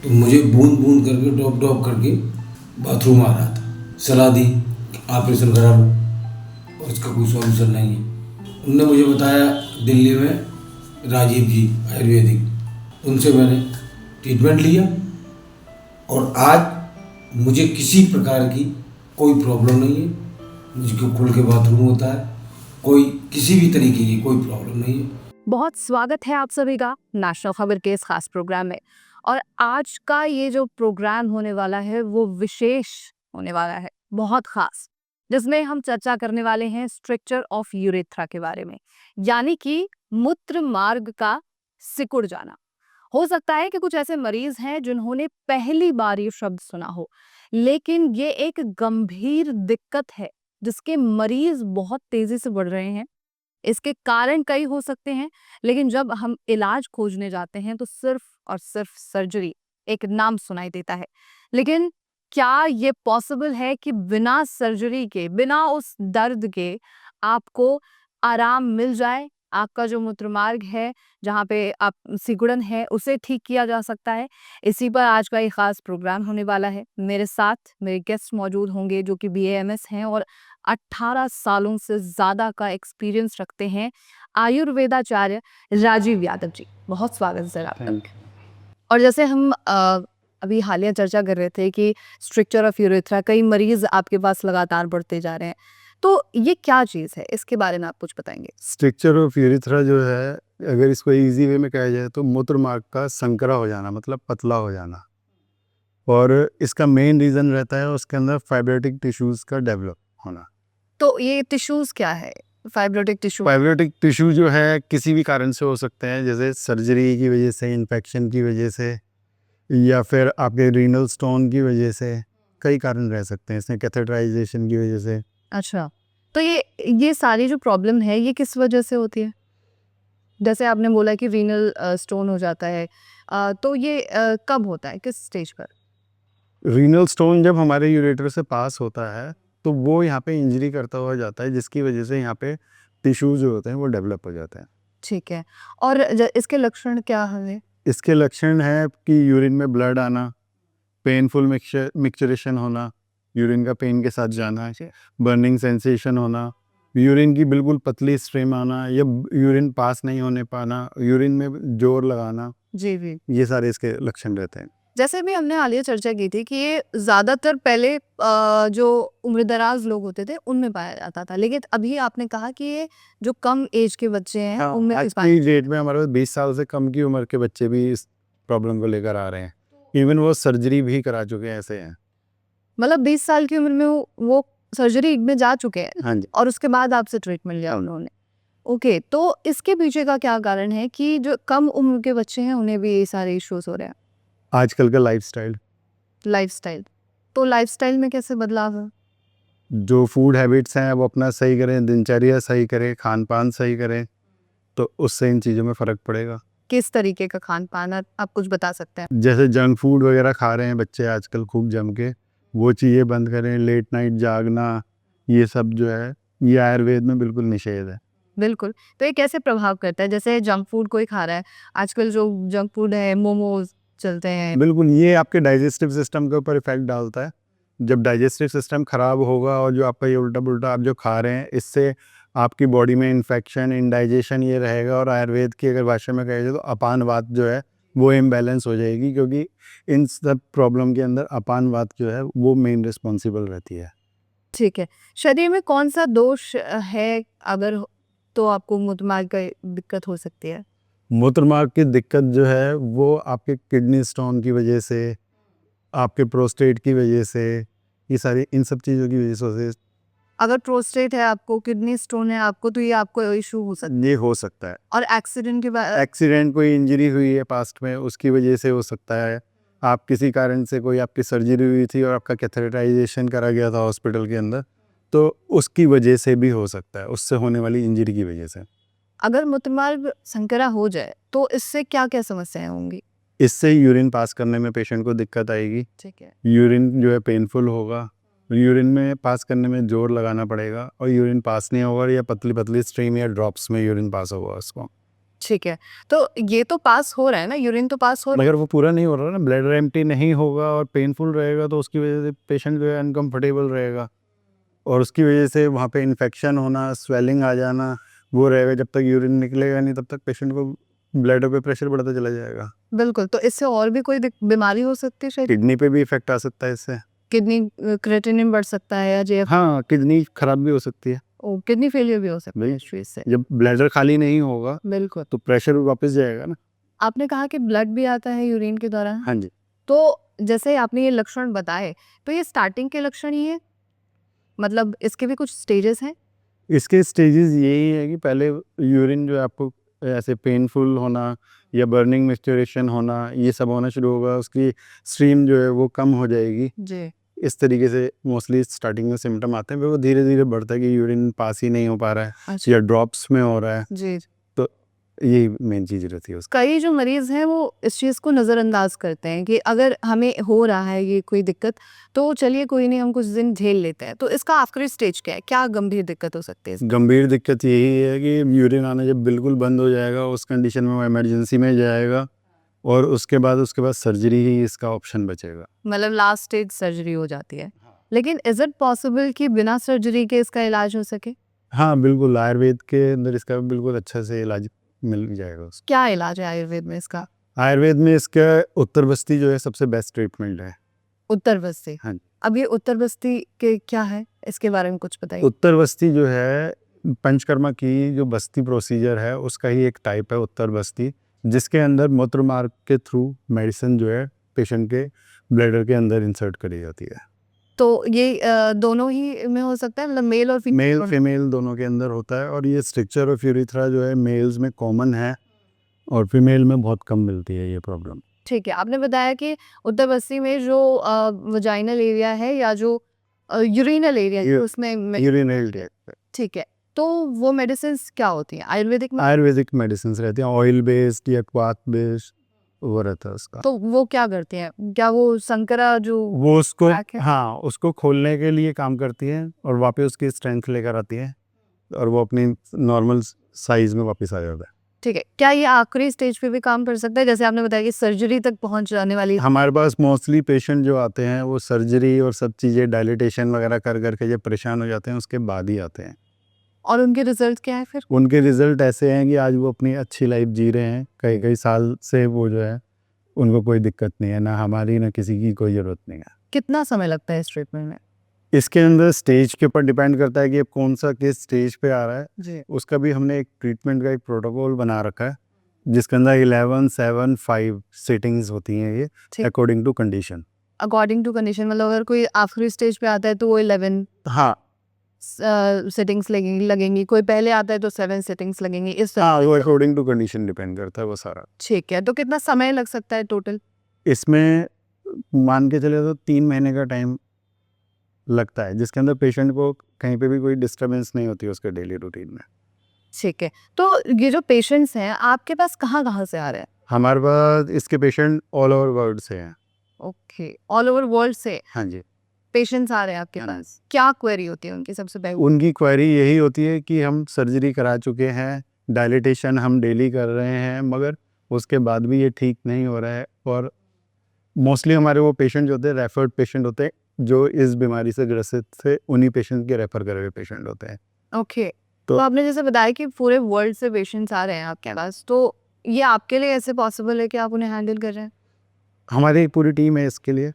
तो मुझे बूंद बूंद करके ड्रॉप ड्रॉप करके बाथरूम आ रहा था। सलाह दी कि ऑपरेशन करा लो और इसका कोई सॉल्यूशन नहीं है। उनने मुझे बताया दिल्ली में राजीव जी आयुर्वेदिक, उनसे मैंने ट्रीटमेंट लिया और आज मुझे किसी प्रकार की कोई प्रॉब्लम नहीं है। मुझको खुल के बाथरूम होता है, कोई किसी भी तरीके की कोई प्रॉब्लम नहीं है। बहुत स्वागत है आप सभी का नेशनल खबर के इस खास प्रोग्राम में। और आज का ये जो प्रोग्राम होने वाला है वो विशेष होने वाला है, बहुत खास, जिसमें हम चर्चा करने वाले हैं स्ट्रक्चर ऑफ यूरेथ्रा के बारे में, यानी कि मूत्र मार्ग का सिकुड़ जाना। हो सकता है कि कुछ ऐसे मरीज हैं जिन्होंने पहली बार ये शब्द सुना हो, लेकिन ये एक गंभीर दिक्कत है जिसके मरीज बहुत तेजी से बढ़ रहे हैं। इसके कारण कई हो सकते हैं, लेकिन जब हम इलाज खोजने जाते हैं तो सिर्फ और सिर्फ सर्जरी एक नाम सुनाई देता है। लेकिन क्या ये पॉसिबल है कि बिना सर्जरी के, बिना उस दर्द के आपको आराम मिल जाए? आपका जो मूत्रमार्ग है, जहाँ पे आप सिकुड़न है, उसे ठीक किया जा सकता है। इसी पर आज का ये खास प्रोग्राम होने वाला है। मेरे साथ मेरे गेस्ट मौजूद होंगे जो कि बीएएमएस हैं और 18 सालों से ज़्यादा का एक्सपीरियंस रखते हैं, आयुर्वेदाचार्य राजीव यादव जी। बहुत स्वागत है सर आपका। थैंक और जैसे हम अभी हालिया चर्चा कर रहे थे कि स्ट्रक्चर ऑफ यूरेथ्रा, कई मरीज आपके पास लगातार बढ़ते जा रहे हैं, तो ये क्या चीज़ है? इसके बारे में आप कुछ बताएंगे? स्ट्रक्चर ऑफ यूरिथ्रा जो है, अगर इसको इजी वे में कहा जाए तो मूत्र मार्ग का संकरा हो जाना, मतलब पतला हो जाना। और इसका मेन रीज़न रहता है उसके अंदर फाइब्रोटिक टिश्यूज़ का डेवलप होना। तो ये टिश्यूज क्या है? Fibrotic tissue? फाइब्रोटिक टिश्यू जो है किसी भी कारण से हो सकते हैं, जैसे सर्जरी की वजह से, इन्फेक्शन की वजह से, या फिर आपके रीनल स्टोन की वजह से। कई कारण रह सकते हैं इसमें, कैथेटराइजेशन की वजह से। अच्छा, तो ये सारी जो प्रॉब्लम है ये किस वजह से होती है? जैसे आपने बोला कि रीनल स्टोन हो जाता है, तो ये कब होता है, किस स्टेज पर? रीनल स्टोन जब हमारे यूरेटर से पास होता है तो वो यहाँ पे इंजरी करता हुआ जाता है, जिसकी वजह से यहाँ पे टिश्यूज जो होते हैं वो डेवलप हो जाते हैं। ठीक है। और इसके लक्षण क्या हैं? इसके लक्षण है कि यूरिन में ब्लड आना, पेनफुल मिक्सचरेशन होना, यूरिन का पेन के साथ जाना, बर्निंग सेंसेशन होना, यूरिन की बिल्कुल पतली स्ट्रीम आना, या यूरिन पास नहीं होने पाना, यूरिन में जोर लगाना। जी जी। ये सारे इसके लक्षण रहते हैं। जैसे भी हमने हालिया चर्चा की थी कि ये ज्यादातर पहले जो उम्रदराज लोग होते थे उनमें पाया जाता था, लेकिन अभी आपने कहा कि ये जो कम एज के बच्चे हैं हाँ, उनमें आज इस पाया। की डेट में हमारे पास 20 साल से कम की उम्र के बच्चे भी इस प्रॉब्लम को लेकर आ रहे हैं। इवन वो सर्जरी भी करा चुके हैं, ऐसे हैं। मतलब 20 साल की उम्र में वो सर्जरी में जा चुके हैं हाँ जी। और उसके बाद आपसे ट्रीटमेंट लिया उन्होंने। ओके, तो इसके पीछे का क्या कारण है कि जो कम उम्र के बच्चे हैं उन्हें भी ये सारे इश्यूज हो रहे हैं? आजकल का लाइफस्टाइल, लाइफस्टाइल। तो लाइफस्टाइल में कैसे बदलाव है? जो फूड हैबिट्स हैं वो अपना सही करें, दिनचर्या सही करें, खान पान सही करें, तो उससे इन चीज़ों में फ़र्क पड़ेगा। किस तरीके का खान पान आप कुछ बता सकते हैं? जैसे जंक फूड वगैरह खा रहे हैं बच्चे आजकल खूब जम के, वो चीज़ें बंद करें। लेट नाइट जागना, ये सब जो है ये आयुर्वेद में बिल्कुल निषेध है। बिल्कुल। तो ये कैसे प्रभाव करता है? जैसे जंक फूड कोई खा रहा है, आजकल जो जंक फूड है, मोमोज़ चलते हैं। बिल्कुल, ये आपके डाइजेस्टिव सिस्टम के ऊपर इफ़ेक्ट डालता है। जब डाइजेस्टिव सिस्टम ख़राब होगा और जो आपका ये उल्टा-पुल्टा आप जो खा रहे हैं, इससे आपकी बॉडी में इन्फेक्शन, इंडाइजेशन ये रहेगा। और आयुर्वेद की अगर भाषा में कहा जाए तो अपान वात जो है वो इम्बैलेंस हो जाएगी, क्योंकि इन सब प्रॉब्लम के अंदर अपान वात जो है वो मेन रिस्पॉन्सिबल रहती है। ठीक है। शरीर में कौन-सा दोष है अगर तो आपको मूत्रमार्ग का दिक्कत हो सकती है? मूत्रमार्ग की दिक्कत जो है वो आपके किडनी स्टोन की वजह से, आपके प्रोस्टेट की वजह से, ये सारी इन सब चीज़ों की वजह से अगर प्रोस्टेट है आपको, किडनी स्टोन है आपको, तो ये आपको इश्यू हो सकता है। ये हो सकता है। और एक्सीडेंट के बाद? एक्सीडेंट, कोई इंजरी हुई है पास्ट में, उसकी वजह से हो सकता है। आप किसी कारण से, कोई आपकी सर्जरी हुई थी और आपका कैथेटराइजेशन करा गया था हॉस्पिटल के अंदर, तो उसकी वजह से भी हो सकता है, उससे होने वाली इंजरी की वजह से। अगर मूत्रमार्ग संकरा हो जाए तो इससे क्या-क्या समस्याएँ होंगी? इससे यूरिन पास करने में पेशेंट को दिक्कत आएगी। ठीक है। यूरिन जो है पेनफुल होगा, यूरिन में पास करने में जोर लगाना पड़ेगा, और यूरिन पास नहीं होगा या पतली पतली स्ट्रीम या ड्रॉप्स में यूरिन पास होगा उसको। ठीक है, तो ये तो पास हो रहा है ना, यूरिन तो पास हो रहा मगर वो पूरा नहीं हो रहा ना, ब्लैडर एम्प्टी नहीं होगा और पेनफुल रहेगा तो उसकी वजह से पेशेंट जो है अनकंफर्टेबल रहेगा और उसकी वजह से वहाँ पे इन्फेक्शन होना, स्वेलिंग आ जाना वो रहेगा। जब तक यूरिन निकलेगा नहीं तब तक पेशेंट को ब्लैडर पे प्रेशर बढ़ता चला जाएगा। है। बिल्कुल, तो इससे और भी कोई बीमारी हो सकती है शायद? किडनी पे भी इफेक्ट आ सकता है इससे। किडनी क्रेटिनिन बढ़ सकता है या जे हाँ, किडनी खराब भी हो सकती है। किडनी फेलियर भी हो सकता है नहीं। इस चीज से। जब ब्लैडर खाली नहीं होगा बिल्कुल। तो प्रेशर वापस जाएगा ना। आपने कहा कि ब्लड भी आता है यूरिन के दौरान, हाँ जी। तो जैसे आपने ये लक्षण बताए, तो ये स्टार्टिंग के लक्षण ही है, मतलब इसके भी कुछ स्टेजेस हैं? इसके स्टेजेस यही है कि पहले यूरिन जो है आपको ऐसे पेनफुल होना या बर्निंग मिक्सचरेशन होना ये सब होना शुरू होगा, उसकी स्ट्रीम जो है वो कम हो जाएगी। जी। इस तरीके से मोस्टली स्टार्टिंग में सिम्टम आते हैं, फिर वो धीरे धीरे बढ़ता है कि यूरिन पास ही नहीं हो पा रहा है अच्छा। या ड्रॉप्स में हो रहा है। जी। तो यही मेन चीज़ रहती है उसकी। कई जो मरीज हैं वो इस चीज़ को नज़रअंदाज करते हैं कि अगर हमें हो रहा है ये कोई दिक्कत, तो चलिए कोई नहीं, हम कुछ दिन झेल लेते हैं। तो इसका आखिरी स्टेज क्या है? क्या गंभीर दिक्कत हो सकती है इसमें? गंभीर दिक्कत यही है कि यूरिन आना जब बिल्कुल बंद हो जाएगा उस कंडीशन में वो इमरजेंसी में जाएगा और उसके बाद सर्जरी ही इसका ऑप्शन बचेगा। मतलब लास्ट स्टेज सर्जरी हो जाती है। लेकिन इज इट पॉसिबल कि बिना सर्जरी के इसका इलाज हो सके? हाँ बिल्कुल, आयुर्वेद के अंदर इसका बिल्कुल अच्छा से इलाज मिल जाएगा उसको। क्या इलाज है आयुर्वेद में इसका? आयुर्वेद में इसका उत्तर बस्ती जो है सबसे बेस्ट ट्रीटमेंट है। उत्तर बस्ती? हाँ जी। अब ये उत्तर बस्ती के क्या है, इसके बारे में कुछ बताइए। उत्तर बस्ती जो है पंचकर्मा की जो बस्ती प्रोसीजर है उसका ही एक टाइप है उत्तर बस्ती, जिसके अंदर मूत्र मार्ग के थ्रू मेडिसिन जो है पेशेंट के ब्लैडर के अंदर इंसर्ट करी जाती है। तो ये दोनों ही में हो सकता है, मतलब मेल और मेल फीमेल दोनों के अंदर होता है और ये स्ट्रक्चर ऑफ यूरिथ्रा जो है मेल्स में कॉमन है और फीमेल में बहुत कम मिलती है ये प्रॉब्लम। ठीक है, आपने बताया कि उत्तर बस्ती में जो वजाइनल एरिया है या जो यूरिनल एरिया है उसमें यूरिनल ठीक है, तो वो मेडिसिन क्या होती हैं आयुर्वेदिक में? आयुर्वेदिक मेडिसिन रहती हैं, ऑयल बेस्ड या क्वाथ बेस्ड वो रहता है उसका। तो वो क्या करती हैं? क्या वो संकरा जो वो उसको crack है? हाँ उसको खोलने के लिए काम करती है और वापस उसकी स्ट्रेंथ लेकर आती है और वो अपनी नॉर्मल साइज में वापस आ जाता है। ठीक है, क्या ये आखिरी स्टेज पे भी काम कर सकता है, जैसे आपने बताया कि सर्जरी तक पहुंच जाने वाली? हमारे पास मोस्टली पेशेंट जो आते हैं वो सर्जरी और सब चीज़ें डायलिटेशन वगैरह कर करके जब परेशान हो जाते हैं उसके बाद ही आते हैं। और उनके रिजल्ट क्या है फिर? उनके रिजल्ट ऐसे हैं कि आज वो अपनी अच्छी लाइफ जी रहे हैं, कई कई साल से वो जो है उनको कोई दिक्कत नहीं है, ना हमारी ना किसी की कोई ज़रूरत नहीं है। कितना समय लगता है इस ट्रीटमेंट में? इसके अंदर स्टेज के ऊपर डिपेंड करता है कि अब कौन सा किस स्टेज पे आ रहा है। जी। उसका भी हमने एक ट्रीटमेंट का एक प्रोटोकॉल बना रखा है जिसके अंदर 11, 7, 5 सिटिंग्स होती हैं ये ठीक। According to condition. According to condition, मतलब अगर कोई आखिरी स्टेज पे आता है तो वो 11 हाँ सेटिंग्स लगेंगी, कोई पहले आता है तो 7 सेटिंग्स लगेंगी, इस तरह। हाँ वो अकॉर्डिंग टू कंडीशन डिपेंड करता है वो सारा। ठीक है, तो कितना समय लग सकता है टोटल? इसमें मान के चले तो 3 महीने का टाइम लगता है जिसके अंदर पेशेंट को कहीं पे भी कोई डिस्टर्बेंस नहीं होती है उसके डेली रूटीन में। ठीक है, तो ये जो पेशेंट्स हैं आपके पास कहाँ से आ रहे हैं? हमारे पास इसके पेशेंट ऑल ओवर वर्ल्ड से हैं। ओके, ऑल ओवर वर्ल्ड से हाँ जी। पेशेंट्स आ रहे हैं आपके हाँ। पास? क्या क्वेरी होती है उनकी सबसे पहले? उनकी क्वेरी यही होती है कि हम सर्जरी करा चुके हैं, डायलिटेशन हम डेली कर रहे हैं, मगर उसके बाद भी ये ठीक नहीं हो रहा है और मोस्टली हमारे वो पेशेंट जो होते हैं रेफर्ड पेशेंट होते हैं जो इस बीमारी से ग्रसित थे, उन्हीं पेशेंट के रेफर करे हुए पेशेंट होते हैं। ओके, तो आपने जैसे बताया कि पूरे वर्ल्ड से पेशेंट्स आ रहे हैं आपके पास, तो ये आपके लिए ऐसे पॉसिबल है कि आप उन्हें हैंडल कर रहे हैं? हमारी पूरी टीम है इसके लिए।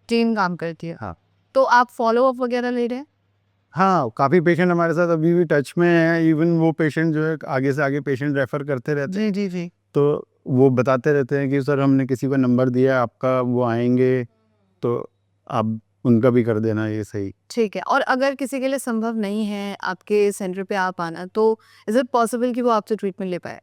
टीम काम करती है? हाँ। तो आप फॉलो अप वगैरह ले रहे हैं? हाँ, काफ़ी पेशेंट हमारे साथ अभी भी टच में हैं, इवन वो पेशेंट जो है आगे से आगे पेशेंट रेफ़र करते रहते हैं। जी, जी, जी। तो वो बताते रहते हैं कि सर हमने किसी को नंबर दिया आपका, वो आएँगे, तो आप उनका भी कर देना ये सही। ठीक है, और अगर किसी के लिए संभव नहीं है आपके सेंटर पे आप आना, तो इज़ इट पॉसिबल कि वो आपसे ट्रीटमेंट ले पाए?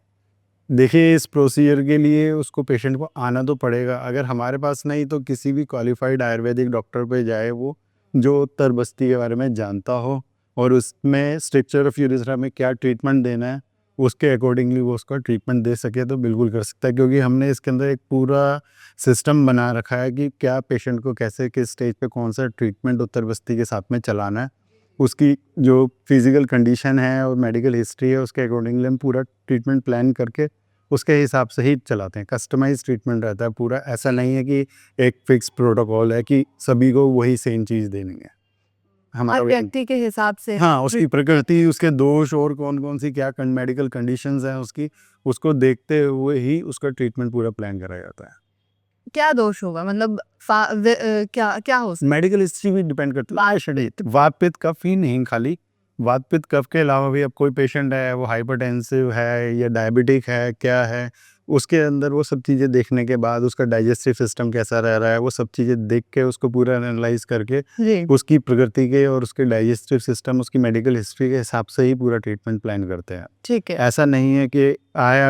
देखिए इस प्रोसीजर के लिए उसको पेशेंट को आना तो पड़ेगा, अगर हमारे पास नहीं तो किसी भी क्वालिफाइड आयुर्वेदिक डॉक्टर पे जाए वो, जो उत्तर बस्ती के बारे में जानता हो और उसमें स्ट्रक्चर ऑफ यूरिथ्रा में क्या ट्रीटमेंट देना है, उसके अकॉर्डिंगली वो उसका ट्रीटमेंट दे सके तो बिल्कुल कर सकता है, क्योंकि हमने इसके अंदर एक पूरा सिस्टम बना रखा है कि क्या पेशेंट को कैसे किस स्टेज पे कौन सा ट्रीटमेंट उत्तर बस्ती के साथ में चलाना है। उसकी जो फिज़िकल कंडीशन है और मेडिकल हिस्ट्री है उसके अकॉर्डिंगली हम पूरा ट्रीटमेंट प्लान करके उसके हिसाब से ही चलाते हैं। कस्टमाइज़ ट्रीटमेंट रहता है पूरा, ऐसा नहीं है कि एक फिक्स प्रोटोकॉल है कि सभी को वही सेम चीज़ देनी है। हमारा हर वही व्यक्ति के हिसाब से हाँ, उसकी प्रकृति, उसके दोष और कौन-कौन सी क्या मेडिकल कंडीशंस हैं उसकी, उसको देखते हुए ही उसका ट्रीटमेंट पूरा प्लान करा जाता है। क्या दोष होगा, मतलब क्या क्या हो सकता मेडिकल हिस्ट्री भी डिपेंड करती है। वात पित्त कफ ही नहीं खाली, वात पित्त कफ के अलावा भी अब कोई पेशेंट है, वो हाइपरटेंसिव है या डायबिटिक है, क्या है, उसके अंदर वो सब चीज़ें देखने के बाद उसका डाइजेस्टिव सिस्टम कैसा रह रहा है, वो सब चीज़ें देख के उसको पूरा एनालाइज़ करके है? जी। उसकी प्रकृति के और उसके डाइजेस्टिव सिस्टम, उसकी मेडिकल हिस्ट्री के हिसाब से ही पूरा ट्रीटमेंट प्लान करते हैं। ठीक है। ऐसा नहीं है कि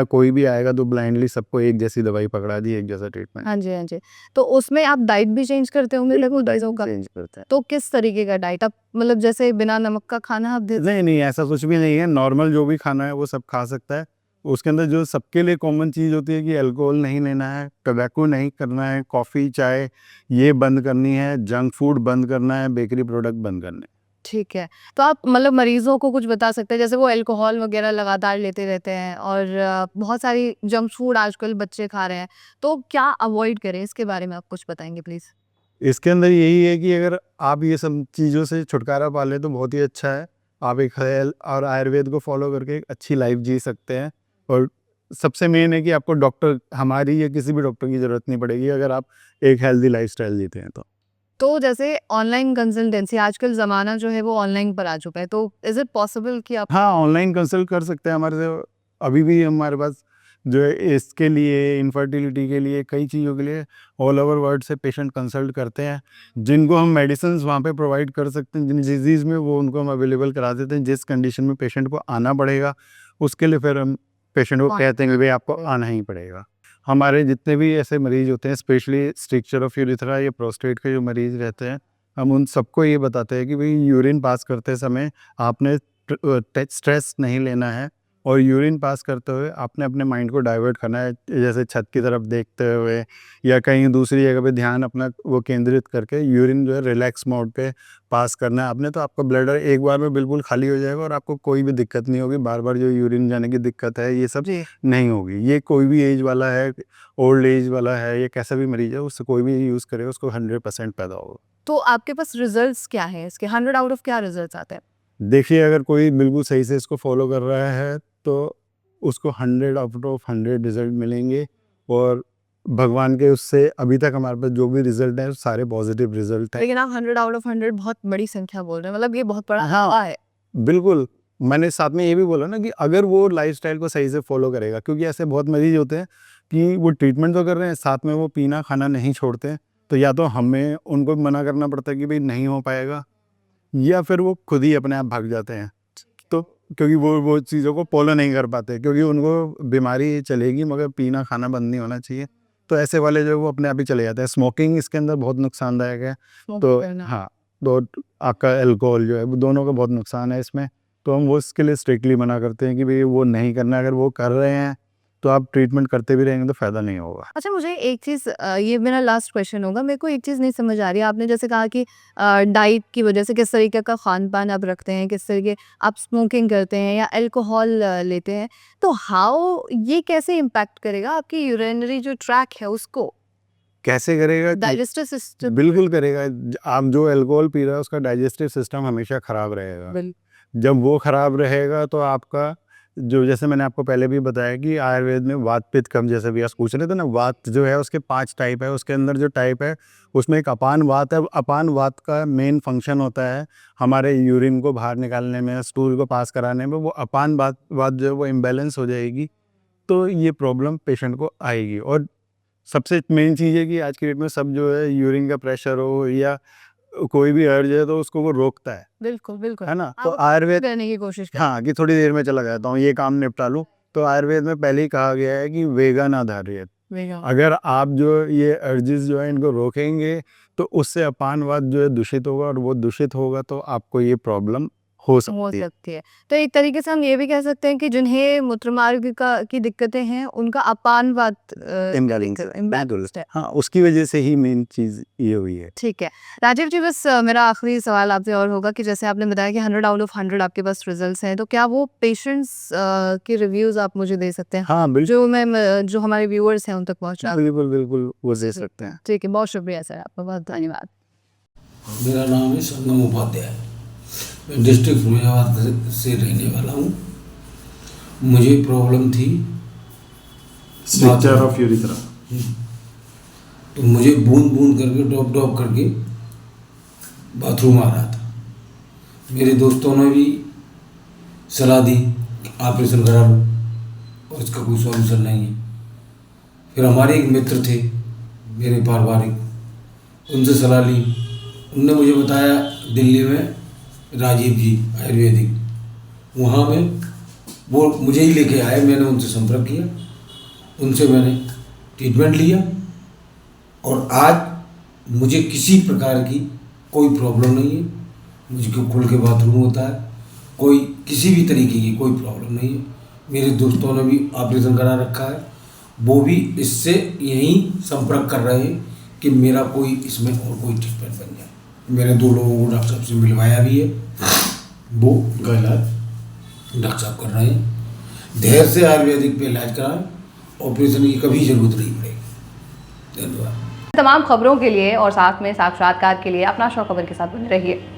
कोई भी आएगा तो ब्लाइंडली सबको एक जैसी दवाई पकड़ा दी, एक जैसा ट्रीटमेंट। हाँ जी, हाँ जी। तो उसमें आप डाइट भी चेंज करते होंगे लगभग डाइटों का? चेंज करते हैं। तो किस तरीके का डाइट आप, मतलब जैसे बिना नमक का खाना आप देते? नहीं, नहीं, ऐसा कुछ भी नहीं है। नॉर्मल जो भी खाना है वो सब खा सकता है। उसके अंदर जो सबके लिए कॉमन चीज़ होती है कि अल्कोहल नहीं लेना है, टोबैको नहीं करना है, कॉफ़ी, चाय ये बंद करनी है, जंक फूड बंद करना है, बेकरी प्रोडक्ट बंद करने हैं। ठीक है। तो आप मतलब मरीज़ों को कुछ बता सकते हैं, जैसे वो अल्कोहल वग़ैरह लगातार लेते रहते हैं और बहुत सारी जंक फूड आजकल बच्चे खा रहे हैं, तो क्या अवॉइड करें? इसके बारे में आप कुछ बताएँगे प्लीज़? इसके अंदर यही है कि अगर आप ये सब चीज़ों से छुटकारा पा लें तो बहुत ही अच्छा है। आप एक हेल्थ और आयुर्वेद को फ़ॉलो करके एक अच्छी लाइफ़ जी सकते हैं और सबसे मेन है कि आपको डॉक्टर, हमारी या किसी भी डॉक्टर की ज़रूरत नहीं पड़ेगी अगर आप एक हेल्दी लाइफ़स्टाइल जीते हैं तो। तो जैसे ऑनलाइन कंसल्टेंसी, आजकल ज़माना जो है वो ऑनलाइन पर आ चुका है, तो इज़ इट पॉसिबल कि आप हाँ, ऑनलाइन कंसल्ट कर सकते हैं हमारे से। अभी भी हमारे पास जो है इसके लिए, इनफर्टिलिटी के लिए, कई चीज़ों के लिए ऑल ओवर वर्ल्ड से पेशेंट कंसल्ट करते हैं, जिनको हम मेडिसिन्स वहाँ पे प्रोवाइड कर सकते हैं। जिन डिज़ीज़ में वो उनको हम अवेलेबल करा देते हैं। जिस कंडीशन में पेशेंट को आना पड़ेगा, उसके लिए फिर हम पेशेंट को कौन कहते हैं कि भई आपको आना ही पड़ेगा। हमारे जितने भी ऐसे मरीज़ होते हैं, स्पेशली स्ट्रिक्चर ऑफ यूरेथ्रा या प्रोस्टेट के जो मरीज़ रहते हैं, हम उन सबको ये बताते हैं कि भई यूरिन पास करते समय आपने स्ट्रेस नहीं लेना है और यूरिन पास करते हुए आपने अपने माइंड को डाइवर्ट करना है, जैसे छत की तरफ देखते हुए या कहीं दूसरी जगह पे ध्यान अपना वो केंद्रित करके यूरिन जो है रिलैक्स मोड पे पास करना है आपने। तो आपका ब्लैडर एक बार में बिल्कुल खाली हो जाएगा और आपको कोई भी दिक्कत नहीं होगी। बार बार जो यूरिन जाने की दिक्कत है ये सब जी। नहीं होगी। ये कोई भी एज वाला है, ओल्ड एज वाला है या कैसा भी मरीज है, उससे कोई भी यूज़ करे उसको 100% पैदा होगा। तो आपके पास रिज़ल्ट्स क्या हैं इसके? 100 आउट ऑफ क्या रिज़ल्ट्स आते हैं? देखिए, अगर कोई बिल्कुल सही से इसको फ़ॉलो कर रहा है, तो उसको 100 आउट ऑफ 100 रिज़ल्ट मिलेंगे और भगवान के उससे अभी तक हमारे पास जो भी रिज़ल्ट हैं, सारे पॉज़िटिव रिज़ल्ट हैं। लेकिन आप 100 आउट ऑफ 100 बहुत बड़ी संख्या बोल रहे हैं, मतलब ये बहुत बड़ा हाँ। आंकड़ा है। बिल्कुल, मैंने साथ में ये भी बोला ना कि अगर वो लाइफ़स्टाइल को सही से फ़ॉलो करेगा, क्योंकि ऐसे बहुत मरीज़ होते हैं कि वो ट्रीटमेंट तो कर रहे हैं, साथ में वो पीना, खाना नहीं छोड़ते हैं। तो या तो हमें उनको मना करना पड़ता है कि भई नहीं हो पाएगा, या फिर वो खुद ही अपने आप भाग जाते हैं। तो क्योंकि वो चीज़ों को फ़ॉलो नहीं कर पाते, क्योंकि उनको बीमारी चलेगी मगर पीना खाना बंद नहीं होना चाहिए। तो ऐसे वाले जो है वो अपने आप ही चले जाते हैं। स्मोकिंग इसके अंदर बहुत नुकसानदायक है। स्मोक तो करना। हाँ, तो आपका अल्कोहल जो है वो दोनों का बहुत नुकसान है इसमें। तो हम वो इसके लिए स्ट्रिक्टली मना करते हैं कि भई वो नहीं करना है। अगर वो कर रहे हैं तो आप ट्रीटमेंट करते भी रहेंगे तो फ़ायदा नहीं होगा। अच्छा, मुझे एक चीज़, ये मेरा लास्ट क्वेश्चन होगा। मेरे को एक चीज़ नहीं समझ आ रही है। आपने जैसे कहा कि डाइट की वजह से किस तरीके का खान-पान आप रखते हैं, किस तरीके आप स्मोकिंग करते हैं या अल्कोहल लेते हैं। तो हाउ ये कैसे इम्पैक्ट करेगा आपकी यूरिनरी जो ट्रैक है उसको? कैसे करेगा? Digestive system? बिल्कुल करेगा। आप जो अल्कोहल पी रहे हो उसका डाइजेस्टिव सिस्टम हमेशा ख़राब रहेगा। बिल जब वो ख़राब रहेगा तो आपका जो, जैसे मैंने आपको पहले भी बताया कि आयुर्वेद में वात पित्त कफ, जैसे भी आप पूछ रहे थे ना, वात जो है उसके 5 टाइप है। उसके अंदर जो टाइप है उसमें एक अपान वात है। अपान वात का मेन फंक्शन होता है हमारे यूरिन को बाहर निकालने में, स्टूल को पास कराने में। वो अपान वात जो है वो इम्बैलेंस हो जाएगी तो ये प्रॉब्लम पेशेंट को आएगी। और सबसे मेन चीज़ है कि आज की डेट में सब जो है यूरिन का प्रेशर हो या कोई भी अर्ज है तो उसको वो रोकता बिल्कुल, बिल्कुल। है ना? आप तो उसको आयुर्वेद, करने की कोशिश करें। हाँ, कि थोड़ी देर में चला जाता हूँ, ये काम निपटा लूँ। तो आयुर्वेद में पहले ही कहा गया है कि वेगन आधारित। वेगा अगर आप जो ये अर्जेस जो है इनको रोकेंगे तो उससे अपान वात जो है दूषित होगा और वो दूषित होगा तो आपको ये प्रॉब्लम हो हो सकती है। सकती है। तो एक तरीके से हम ये भी कह सकते हैं कि जिन्हें मूत्रमार्ग की दिक्कतें हैं, उनका अपानवात इम्बैलेंस्ड है। हाँ, उसकी वजह से ही मेन चीज़ ये हुई है। ठीक है। राजीव जी, बस मेरा आखिरी सवाल आपसे और होगा कि जैसे आपने बताया कि 100 आउट ऑफ 100 आपके पास रिजल्ट्स हैं, तो क्या वो पेशेंट्स के रिव्यूज़ आप मुझे दे सकते हैं? हाँ, बिल्कुल, जो हमारे व्यूअर्स हैं उन तक पहुँचा। बिल्कुल, बिल्कुल वो दे सकते हैं। ठीक है, बहुत शुक्रिया सर, आपका बहुत धन्यवाद। मेरा नाम है संगम उपाध्याय। मैं डिस्ट्रिक्ट फिरोजाबाद से रहने वाला हूँ। मुझे प्रॉब्लम थी स्ट्रक्चर ऑफ यूरिथ्रा। तो मुझे बूंद बूंद करके ड्रॉप ड्रॉप करके बाथरूम आ रहा था। मेरे दोस्तों ने भी सलाह दी कि ऑपरेशन करा लो और इसका कोई सॉल्यूशन नहीं है। फिर हमारे एक मित्र थे मेरे पारिवारिक, उनसे सलाह ली। उनने मुझे बताया दिल्ली में राजीव जी आयुर्वेदिक, वहाँ में वो मुझे ही लेके आए। मैंने उनसे संपर्क किया, उनसे मैंने ट्रीटमेंट लिया और आज मुझे किसी प्रकार की कोई प्रॉब्लम नहीं है। मुझको खुल के बाथरूम होता है, कोई किसी भी तरीके की कोई प्रॉब्लम नहीं है। मेरे दोस्तों ने भी ऑपरेशन करा रखा है, वो भी इससे यहीं संपर्क कर रहे हैं कि मेरा कोई इसमें और कोई ट्रीटमेंट बन जाए। मैंने 2 लोगों को डॉक्टर साहब से मिलवाया भी है, वो उनका इलाज डॉक्टर साहब कर रहे हैं। धैर्य से आयुर्वेदिक पे इलाज कराएं, ऑपरेशन की कभी ज़रूरत नहीं पड़ेगी। धन्यवाद। तमाम खबरों के लिए और साथ में साक्षात्कार के लिए अपना शो खबर के साथ बने रहिए।